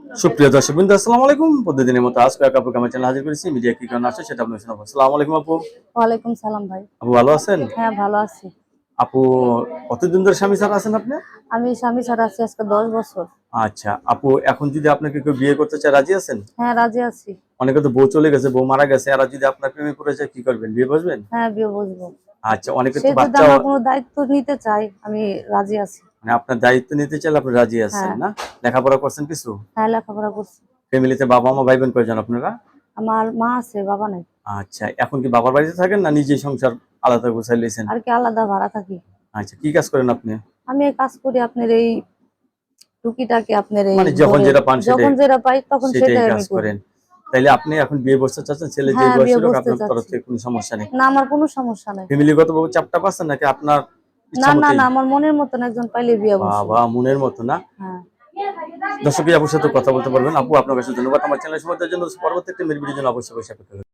সুপ্রিয় দর্শকবৃন্দ, আসসালামু আলাইকুম। প্রতিদিনের মতো আজকে এক আপুকে আমার চ্যানেলে হাজির করেছি। মিডিয়া কি কারণে আসে সেটা আপনাদের শোনাবো। আসসালামু আলাইকুম আপু। ওয়ালাইকুম সালাম ভাই। আপু ভালো আছেন? হ্যাঁ, ভালো আছি। আপু কতদিন ধরে স্বামী ছাড়া আছেন আপনি? আমি স্বামী ছাড়া আছি আজকে ১০ বছর। আচ্ছা আপু, এখন যদি আপনাকে কেউ বিয়ে করতে চায় রাজি আছেন? হ্যাঁ, রাজি আছি। অনেকে তো বউ চলে গেছে, বউ মারা গেছে, এরা যদি আপনার প্রেমে পড়ে যায় কি করবেন? বিয়ে বসবেন? হ্যাঁ, বিয়ে বসবো। আচ্ছা, অনেকে সে তো যদি বাচ্চা আমার কোনো দায়িত্ব নিতে চায়, আমি রাজি আছি। মানে আপনার দায়িত্ব নিতে চাইলে আপনি রাজি আছেন হ্যাঁ। না? লেখাপড়া করছেন কিছু? হ্যাঁ, লেখাপড়া করছি। ফ্যামিলিতে বাবা মা ভাই বোন কয়জন আপনারা? আমার মা আছে, বাবা নাই। আচ্ছা, এখন কি বাবার বাড়িতে থাকেন না নিজেই সংসার আলাদা গোছাই লইছেন? আর কি আলাদা ভাড়া থাকি। আচ্ছা, কি কাজ করেন আপনি? আমি এই কাজ করি আপনার এই টুকিটাকি আপনার এই মানে যখন যেটা পান যখন সেটাই যেটা পাই তখন সেটাই সেটাই কাজ আমি করি। করেন। তাইলে আপনি এখন বিয়ে বসতে চাচ্ছেন, ছেলে যে হ্যাঁ, বয়স বিয়ে হোক বসতে আপনার তরফ চাচ্ছি। থেকে কোনো সমস্যা নেই। না, আমার কোনো সমস্যা নাই। ফ্যামিলিগতভাবে চাপটা পাচ্ছেন নাকি আপনার না, ইচ্ছা না, মতোই? না, আমার মনের মতন একজন পাইলে বিয়ে বসবো। বাবা, মনের মতো না? হ্যাঁ। দর্শক আপুর সাথে কথা বলতে পারবেন। আপু আপনার কাছে ধন্যবাদ আমার চ্যানেল সময় দেওয়ার জন্য। পরবর্তী একটা ভিডিওর জন্য অবশ্যই অপেক্ষা করবেন।